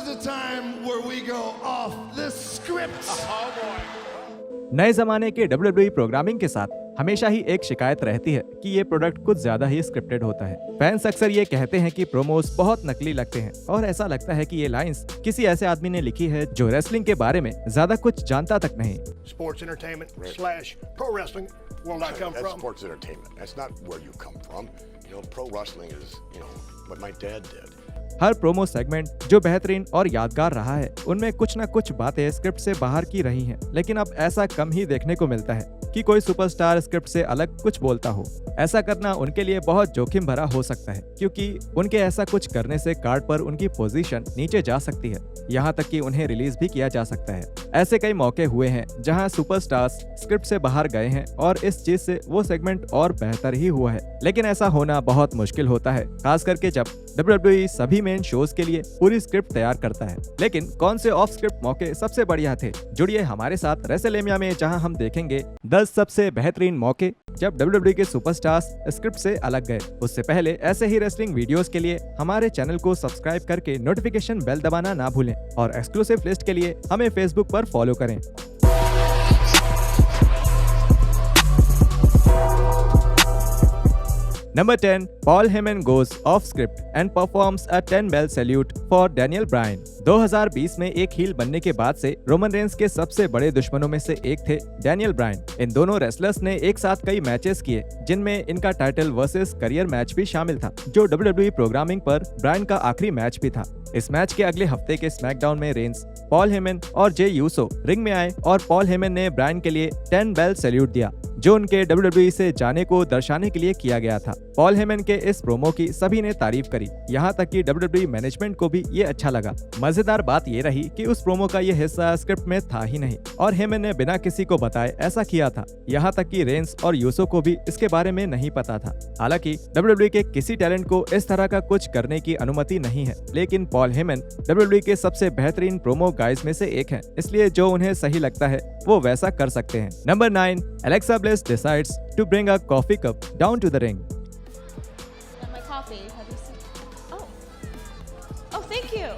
the time where we go off the script. नए जमाने के WWE प्रोग्रामिंग के साथ हमेशा ही एक शिकायत रहती है कि ये प्रोडक्ट कुछ ज्यादा ही स्क्रिप्टेड होता है। फैंस अक्सर ये कहते हैं कि प्रोमोस बहुत नकली लगते हैं और ऐसा लगता है कि ये लाइंस किसी ऐसे आदमी ने लिखी है जो रेसलिंग के बारे में ज्यादा कुछ जानता तक नहीं। Sports entertainment slash pro wrestling. Where I come That's from. sports entertainment. That's not where you come from. You know, pro wrestling is, you know, what my dad did. Her promo segment जो बेहतरीन और यादगार रहा है उनमें कुछ न कुछ बातें स्क्रिप्ट से बाहर की रही हैं, लेकिन अब ऐसा कम ही देखने को मिलता है कि कोई सुपरस्टार स्क्रिप्ट से अलग कुछ बोलता हो। ऐसा करना उनके लिए बहुत जोखिम भरा हो सकता है क्योंकि उनके ऐसा कुछ करने से कार्ड पर उनकी पोजीशन नीचे जा सकती है, यहाँ तक कि उन्हें रिलीज भी किया जा सकता है। ऐसे कई मौके हुए हैं जहां सुपरस्टार्स स्क्रिप्ट से बाहर गए हैं और इस चीज से वो सेगमेंट और बेहतर ही हुआ है, लेकिन ऐसा होना बहुत मुश्किल होता है, खास करके जब WWE सभी मेन शोज के लिए पूरी स्क्रिप्ट तैयार करता है। लेकिन कौन से ऑफ स्क्रिप्ट मौके सबसे बढ़िया थे? जुड़िए हमारे साथ रेसलमेनिया में, जहां हम देखेंगे 10 सबसे बेहतरीन मौके जब WWE के सुपरस्टार्स स्क्रिप्ट से अलग गए। उससे पहले ऐसे ही रेसलिंग वीडियोस के लिए हमारे चैनल को सब्सक्राइब करके नोटिफिकेशन बेल दबाना ना भूलें और एक्सक्लूसिव लिस्ट के लिए हमें फेसबुक पर फॉलो करें। Number 10, Paul Heyman goes off script and performs a 10-bell salute for Daniel Bryan। 2020 में एक हील बनने के बाद से रोमन रेंस के सबसे बड़े दुश्मनों में से एक थे डैनियल ब्रायन। इन दोनों रेसलर्स ने एक साथ कई मैचेस किए जिनमें इनका टाइटल वर्सेस करियर मैच भी शामिल था, जो WWE प्रोग्रामिंग पर ब्रायन का आखिरी मैच भी था। इस मैच के अगले हफ्ते के स्मैकडाउन में रेंस, पॉल हेमन और जे यूसो रिंग में आए और पॉल हेमन ने ब्रायन के लिए 10 बेल सैल्यूट दिया, जो उनके WWE से जाने को दर्शाने के लिए किया गया था। पॉल हेमन के इस प्रोमो की सभी ने तारीफ करी, यहाँ तक कि WWE मैनेजमेंट को भी ये अच्छा लगा। मजेदार बात ये रही कि उस प्रोमो का ये हिस्सा स्क्रिप्ट में था ही नहीं और हेमन ने बिना किसी को बताए ऐसा किया था, यहाँ तक कि रेंस और यूसो को भी इसके बारे में नहीं पता था। हालांकि WWE के किसी टैलेंट को इस तरह का कुछ करने की अनुमति नहीं है, लेकिन पॉल हेमन WWE के सबसे बेहतरीन प्रोमो गाइज में से एक हैं, इसलिए जो उन्हें सही लगता है वो वैसा कर सकते हैं। Number 9, Alexa Bliss decides to bring a coffee cup down to the ring. And my coffee. Have you seen? Oh, thank you.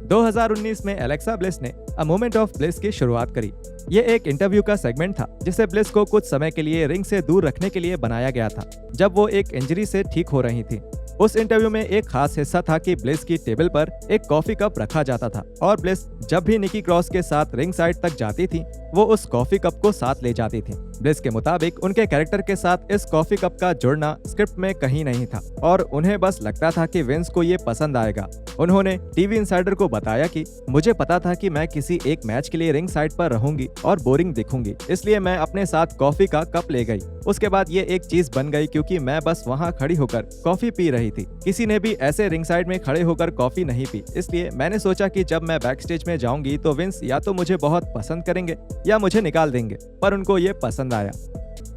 2019 में एलेक्सा ब्लिस ने A Moment of Bliss की शुरुआत करी। ये एक इंटरव्यू का सेगमेंट था जिसे ब्लिस को कुछ समय के लिए रिंग से दूर रखने के लिए बनाया गया था, जब वो एक इंजरी से ठीक हो रही थी। उस इंटरव्यू में एक खास हिस्सा था कि ब्लिस की टेबल पर एक कॉफी कप रखा जाता था और ब्लिस जब भी निकी क्रॉस के साथ रिंग साइड तक जाती थी वो उस कॉफी कप को साथ ले जाती थी। ब्लिस के मुताबिक उनके कैरेक्टर के साथ इस कॉफी कप का जुड़ना स्क्रिप्ट में कहीं नहीं था और उन्हें बस लगता था कि विंस को ये पसंद आएगा। उन्होंने टीवी इनसाइडर को बताया कि मुझे पता था कि मैं किसी एक मैच के लिए रिंग साइड पर रहूंगी और बोरिंग दिखूंगी, इसलिए मैं अपने साथ कॉफी का कप ले गई। उसके बाद ये एक चीज बन गई क्योंकि मैं बस वहाँ खड़ी होकर कॉफी पी रही थी। किसी ने भी ऐसे रिंग साइड में खड़े होकर कॉफी नहीं पी, इसलिए मैंने सोचा कि जब मैं बैक स्टेज में जाऊंगी तो विंस या तो मुझे बहुत पसंद करेंगे या मुझे निकाल देंगे, पर उनको ये पसंद आया।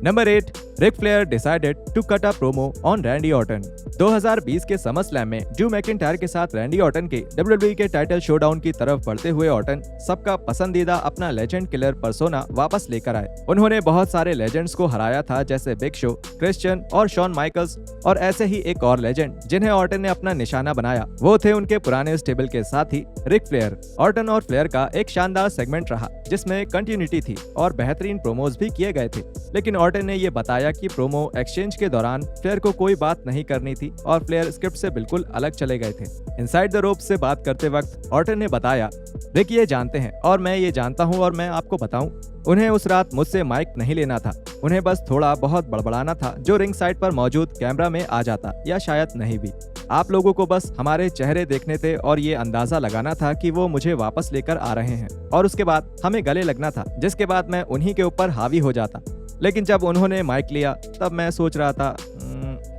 Number 8, Ric Flair decided to cut a promo on Randy Orton. 2020 के समर स्लैम में ड्रू मैकिंटायर के साथ रैंडी ऑर्टन के WWE के टाइटल शोडाउन की तरफ बढ़ते हुए ऑर्टन सबका पसंदीदा अपना लेजेंड किलर पर्सोना वापस लेकर आए। उन्होंने बहुत सारे लेजेंड्स को हराया था, जैसे बिग शो, क्रिश्चियन और शॉन माइकल्स, और ऐसे ही एक और लेजेंड जिन्हें ऑर्टन ने अपना निशाना बनाया वो थे उनके पुराने स्टेबल के साथ ही रिक फ्लेयर। ऑर्टन और फ्लेयर का एक शानदार सेगमेंट रहा जिसमें कंटिन्यूटी थी और बेहतरीन प्रोमोज भी किए गए थे, लेकिन ऑर्टन ने ये बताया कि प्रोमो एक्सचेंज के दौरान फ्लेयर को कोई बात नहीं करनी थी और फ्लेयर स्क्रिप्ट से बिल्कुल अलग चले गए थे। इनसाइड द रोप से बात करते वक्त ऑर्टन ने बताया, रिक ये जानते हैं और मैं ये जानता हूँ और मैं आपको बताऊं, उन्हें उस रात मुझसे माइक नहीं लेना था, उन्हें बस थोड़ा बहुत बड़बड़ाना था जो रिंग साइड पर मौजूद कैमरा में आ जाता या शायद नहीं भी। आप लोगों को बस हमारे चेहरे देखने थे और ये अंदाजा लगाना था कि वो मुझे वापस लेकर आ रहे हैं और उसके बाद हमें गले लगना था, जिसके बाद मैं उन्हीं के ऊपर हावी हो जाता। लेकिन जब उन्होंने माइक लिया तब मैं सोच रहा था,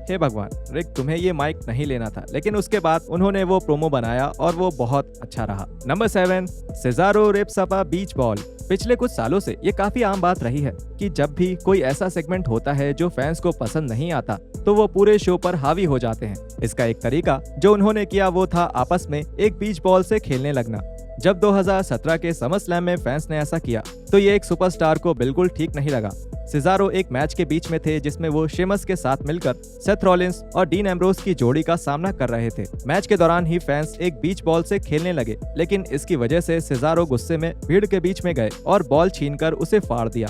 हे भगवान रिक तुम्हें ये माइक नहीं लेना था, लेकिन उसके बाद उन्होंने वो प्रोमो बनाया और वो बहुत अच्छा रहा। Number 7, Cesaro rips up a beach ball. पिछले कुछ सालों से ये काफी आम बात रही है कि जब भी कोई ऐसा सेगमेंट होता है जो फैंस को पसंद नहीं आता तो वो पूरे शो पर हावी हो जाते हैं। इसका एक तरीका जो उन्होंने किया वो था आपस में एक बीच बॉल से खेलने लगना। जब 2017 के समर स्लैम में फैंस ने ऐसा किया तो ये एक सुपरस्टार को बिल्कुल ठीक नहीं लगा। सिजारो एक मैच के बीच में थे जिसमें वो शेमस के साथ मिलकर सेथ रॉलिंस और डीन एम्ब्रोस की जोड़ी का सामना कर रहे थे। मैच के दौरान ही फैंस एक बीच बॉल से खेलने लगे, लेकिन इसकी वजह से सिजारो गुस्से में भीड़ के बीच में गए और बॉल छीनकर उसे फाड़ दिया।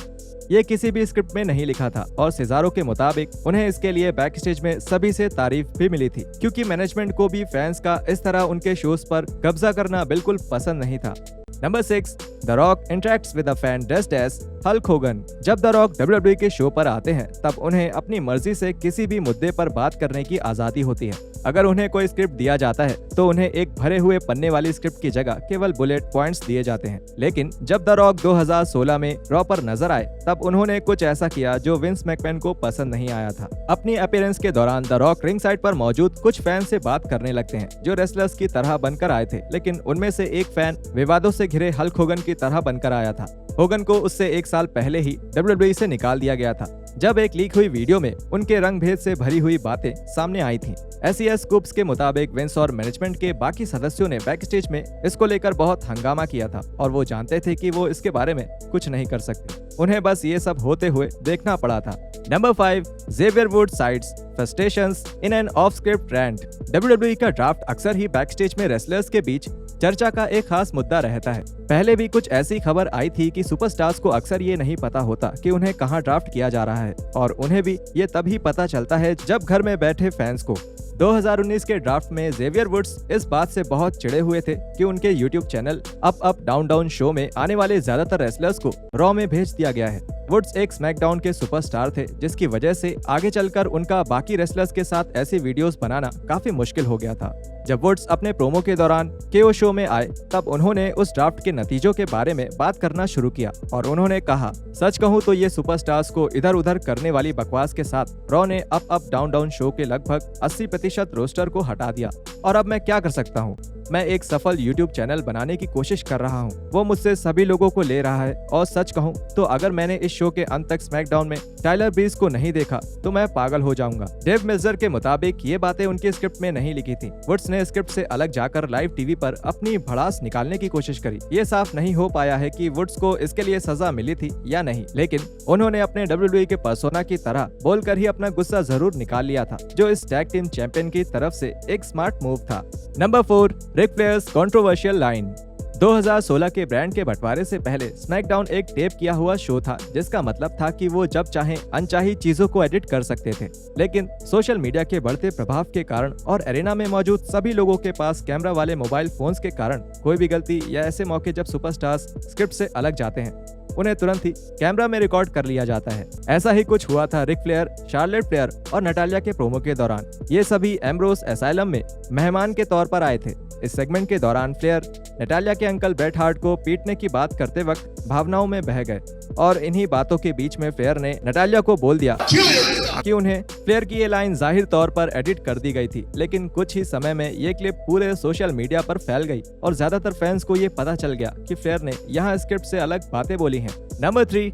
ये किसी भी स्क्रिप्ट में नहीं लिखा था और सिजारो के मुताबिक उन्हें इसके लिए बैक स्टेज में सभी से तारीफ भी मिली थी, क्योंकि मैनेजमेंट को भी फैंस का इस तरह उनके शोज पर कब्जा करना बिल्कुल पसंद नहीं था। Number 6, the Rock interacts with a fan dressed as Hulk Hogan. जब द रॉक WWE के शो पर आते हैं तब उन्हें अपनी मर्जी से किसी भी मुद्दे पर बात करने की आजादी होती है। अगर उन्हें कोई स्क्रिप्ट दिया जाता है तो उन्हें एक भरे हुए पन्ने वाली स्क्रिप्ट की जगह केवल बुलेट पॉइंट्स दिए जाते हैं। लेकिन जब द रॉक 2016 में रॉ पर नजर आए तब उन्होंने कुछ ऐसा किया जो विंस मैकमैन को पसंद नहीं आया था। अपनी अपीयरेंस के दौरान द रॉक रिंग साइड पर मौजूद कुछ फैन से बात करने लगते हैं जो रेसलर्स की तरह बनकर आए थे, लेकिन उनमें से एक फैन विवादों से घिरे हल्क होगन की तरह बनकर आया था। होगन को उससे 1 साल पहले ही WWE से निकाल दिया गया था, जब एक लीक हुई वीडियो में उनके रंग भेद से भरी हुई बातें सामने आई थीं। SES स्कूप्स के मुताबिक विंस और मैनेजमेंट के बाकी सदस्यों ने बैक स्टेज में इसको लेकर बहुत हंगामा किया था और वो जानते थे कि वो इसके बारे में कुछ नहीं कर सकते। उन्हें बस ये सब होते हुए देखना पड़ा था। Number 5, Xavier Woods sides frustrations in an off script rant. WWE का ड्राफ्ट अक्सर ही बैक स्टेज में रेसलर्स के बीच चर्चा का एक खास मुद्दा रहता है। पहले भी कुछ ऐसी खबर आई थी कि सुपरस्टार्स को अक्सर ये नहीं पता होता कि उन्हें कहां ड्राफ्ट किया जा रहा है, और उन्हें भी ये तभी पता चलता है जब घर में बैठे फैंस को। 2019 के ड्राफ्ट में ज़ेवियर वुड्स इस बात से बहुत चिढ़े हुए थे कि उनके YouTube channel up up down down show में आने वाले ज्यादातर रेसलर्स को रॉ में भेज दिया गया है। वुड्स एक स्मैकडाउन के सुपरस्टार थे, जिसकी वजह से आगे चलकर उनका बाकी रेसलर्स के साथ ऐसी वीडियोस बनाना काफी मुश्किल हो गया था। जब वुड्स अपने प्रोमो के दौरान KO शो में आए तब उन्होंने उस ड्राफ्ट के नतीजों के बारे में बात करना शुरू किया और उन्होंने कहा, सच कहूं तो ये सुपरस्टार्स को इधर उधर करने वाली बकवास के साथ रॉ ने up up down down show के लगभग 80% रोस्टर को हटा दिया, और अब मैं क्या कर सकता हूं? मैं एक सफल YouTube चैनल बनाने की कोशिश कर रहा हूं। वो मुझसे सभी लोगों को ले रहा है, और सच कहूं तो अगर मैंने इस शो के अंत तक स्मैकडाउन में टाइलर ब्रीज को नहीं देखा तो मैं पागल हो जाऊंगा। डेव मिल्जर के मुताबिक ये बातें उनकी स्क्रिप्ट में नहीं लिखी थी। वुड्स ने स्क्रिप्ट से अलग जाकर लाइव टीवी पर अपनी भड़ास निकालने की कोशिश करी। ये साफ नहीं हो पाया है कि वुड्स को इसके लिए सजा मिली थी या नहीं, लेकिन उन्होंने अपने WWE के पर्सोना की तरह बोलकर ही अपना गुस्सा जरूर निकाल लिया था, जो इस टैग टीम चैंपियन की तरफ से एक स्मार्ट मूव था। नंबर 4, रिक फ्लेयर्स कंट्रोवर्शियल लाइन। 2016 के ब्रांड के बंटवारे से पहले स्मैकडाउन एक टेप किया हुआ शो था, जिसका मतलब था कि वो जब चाहें अनचाही चीजों को एडिट कर सकते थे। लेकिन सोशल मीडिया के बढ़ते प्रभाव के कारण और एरेना में मौजूद सभी लोगों के पास कैमरा वाले मोबाइल फोन्स के कारण कोई भी गलती या ऐसे मौके जब सुपरस्टार्स स्क्रिप्ट से अलग जाते हैं, उन्हें तुरंत ही कैमरा में रिकॉर्ड कर लिया जाता है। ऐसा ही कुछ हुआ था रिक फ्लेयर, शार्लेट फ्लेयर और नटालिया के प्रोमो के दौरान। ये सभी एम्ब्रोस एसाइलम में मेहमान के तौर पर आए थे। इस सेगमेंट के दौरान फ्लेयर नटालिया के अंकल ब्रेट हार्ट को पीटने की बात करते वक्त भावनाओं में बह गए, और इन्हीं बातों के बीच में फ्लेयर ने नटालिया को बोल दिया कि उन्हें फ्लेयर की ये लाइन जाहिर तौर पर एडिट कर दी गई थी। लेकिन कुछ ही समय में ये क्लिप पूरे सोशल मीडिया पर फैल गई और ज्यादातर फैंस को ये पता चल गया कि फ्लेयर ने यहाँ स्क्रिप्ट से अलग बातें बोली हैं। Number 3,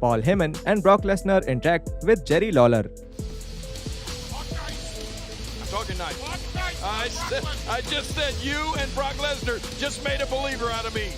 Paul Heyman and Brock Lesnar interact with Jerry Lawler. I just said you and Brock Lesnar just made a believer out of me.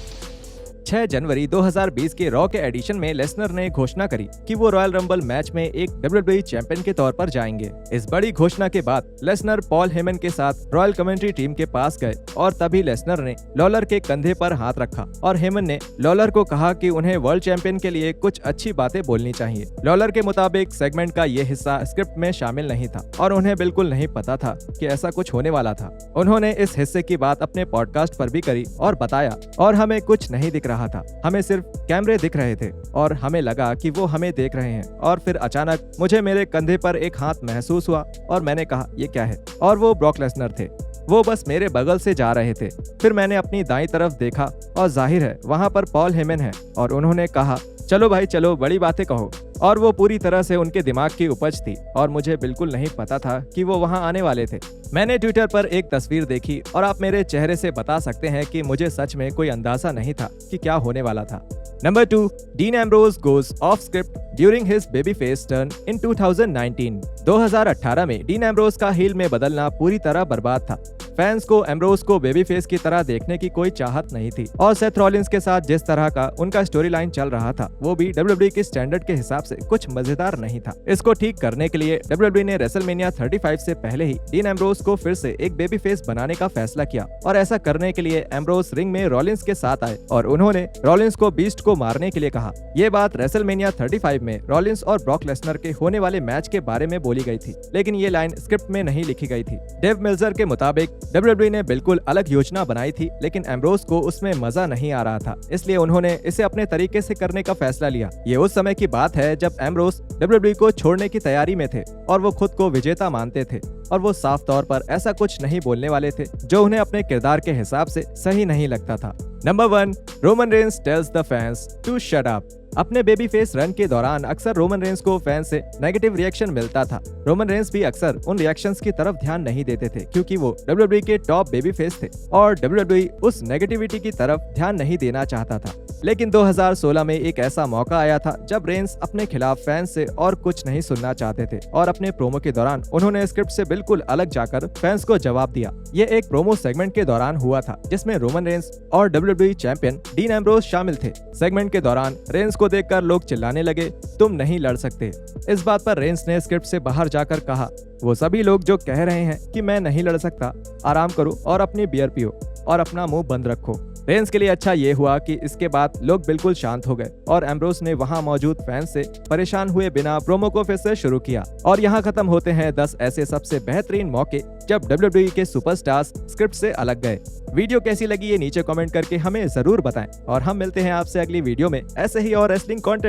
6 जनवरी 2020 के रॉ के एडिशन में लेसनर ने घोषणा करी कि वो रॉयल रंबल मैच में एक WWE चैंपियन के तौर पर जाएंगे। इस बड़ी घोषणा के बाद लेसनर पॉल हेमन के साथ रॉयल कमेंट्री टीम के पास गए और तभी लेसनर ने लॉलर के कंधे पर हाथ रखा और हेमन ने लॉलर को कहा कि उन्हें वर्ल्ड चैंपियन के लिए कुछ अच्छी बातें बोलनी चाहिए। लॉलर के मुताबिक सेगमेंट का ये हिस्सा स्क्रिप्ट में शामिल नहीं था और उन्हें बिल्कुल नहीं पता था कि ऐसा कुछ होने वाला था। उन्होंने इस हिस्से की बात अपने पॉडकास्ट पर भी करी और बताया, और हमें कुछ नहीं दिख रहा था, हमें सिर्फ कैमरे दिख रहे थे और हमें लगा कि वो हमें देख रहे हैं, और फिर अचानक मुझे मेरे कंधे पर एक हाथ महसूस हुआ और मैंने कहा ये क्या है, और वो ब्रॉक लेसनर थे। वो बस मेरे बगल से जा रहे थे। फिर मैंने अपनी दाईं तरफ देखा और जाहिर है वहाँ पर पॉल हेमन है, और उन्होंने कहा चलो भाई चलो, बड़ी बातें कहो। और वो पूरी तरह से उनके दिमाग की उपज थी और मुझे बिल्कुल नहीं पता था कि वो वहाँ आने वाले थे। मैंने ट्विटर पर एक तस्वीर देखी और आप मेरे चेहरे से बता सकते हैं कि मुझे सच में कोई अंदाजा नहीं था कि क्या होने वाला था। Number 2, Dean Ambrose goes off script during his babyface turn in 2019. 2018 में डीन एम्ब्रोस का हील में बदलना पूरी तरह बर्बाद था। फैंस को एम्ब्रोस को बेबी फेस की तरह देखने की कोई चाहत नहीं थी और सेथ रॉलिंस के साथ जिस तरह का उनका स्टोरी लाइन चल रहा था वो भी WWE की स्टैंडर्ड के हिसाब से कुछ मजेदार नहीं था। इसको ठीक करने के लिए WWE ने रेसलमेनिया 35 से पहले ही डीन एम्ब्रोस को फिर से एक बेबी फेस बनाने का फैसला किया और ऐसा करने के लिए एम्ब्रोस रिंग में रॉलिंस के साथ आए और उन्होंने रॉलिंस को बीस्ट को मारने के लिए कहा। ये बात रेसलमेनिया 35 में रॉलिंस और ब्रॉक लेसनर के होने वाले मैच के बारे में बोली गई थी, लेकिन ये लाइन स्क्रिप्ट में नहीं लिखी गई थी। डेव मिल्जर के मुताबिक WWE ने बिल्कुल अलग योजना बनाई थी, लेकिन एम्ब्रोस को उसमें मजा नहीं आ रहा था, इसलिए उन्होंने इसे अपने तरीके से करने का फैसला लिया। ये उस समय की बात है जब एम्ब्रोस WWE को छोड़ने की तैयारी में थे और वो खुद को विजेता मानते थे और वो साफ तौर पर ऐसा कुछ नहीं बोलने वाले थे जो उन्हें अपने किरदार के हिसाब से सही नहीं लगता था। Number 1, Roman Reigns tells the fans to shut up. अपने बेबी फेस रन के दौरान अक्सर रोमन रेंस को फैंस से नेगेटिव रिएक्शन मिलता था। रोमन रेंस भी अक्सर उन रिएक्शंस की तरफ ध्यान नहीं देते थे क्योंकि वो WWE के टॉप बेबी फेस थे और WWE उस नेगेटिविटी की तरफ ध्यान नहीं देना चाहता था। लेकिन 2016 में एक ऐसा मौका आया था जब रेंस अपने खिलाफ फैंस से और कुछ नहीं सुनना चाहते थे और अपने प्रोमो के दौरान उन्होंने स्क्रिप्ट से बिल्कुल अलग जाकर फैंस को जवाब दिया। ये एक प्रोमो सेगमेंट के दौरान हुआ था जिसमें रोमन रेंस और WWE चैंपियन डीन एम्ब्रोस शामिल थे। सेगमेंट के दौरान रेंस को देखकर लोग चिल्लाने लगे, तुम नहीं लड़ सकते। इस बात पर रेंस ने स्क्रिप्ट से बाहर जाकर कहा, वो सभी लोग जो कह रहे हैं कि मैं नहीं लड़ सकता, आराम करो और अपनी बियर पियो और अपना मुंह बंद रखो। रेंस के लिए अच्छा ये हुआ कि इसके बाद लोग बिल्कुल शांत हो गए और एम्ब्रोस ने वहां मौजूद फैंस से परेशान हुए बिना प्रोमो को फिर से शुरू किया। और यहाँ खत्म होते हैं 10 ऐसे सबसे बेहतरीन मौके जब WWE के सुपरस्टार्स स्क्रिप्ट से अलग गए। वीडियो कैसी लगी ये नीचे कमेंट करके हमें जरूर बताएं और हम मिलते हैं आपसे अगली वीडियो में ऐसे ही और रेसलिंग कंटेंट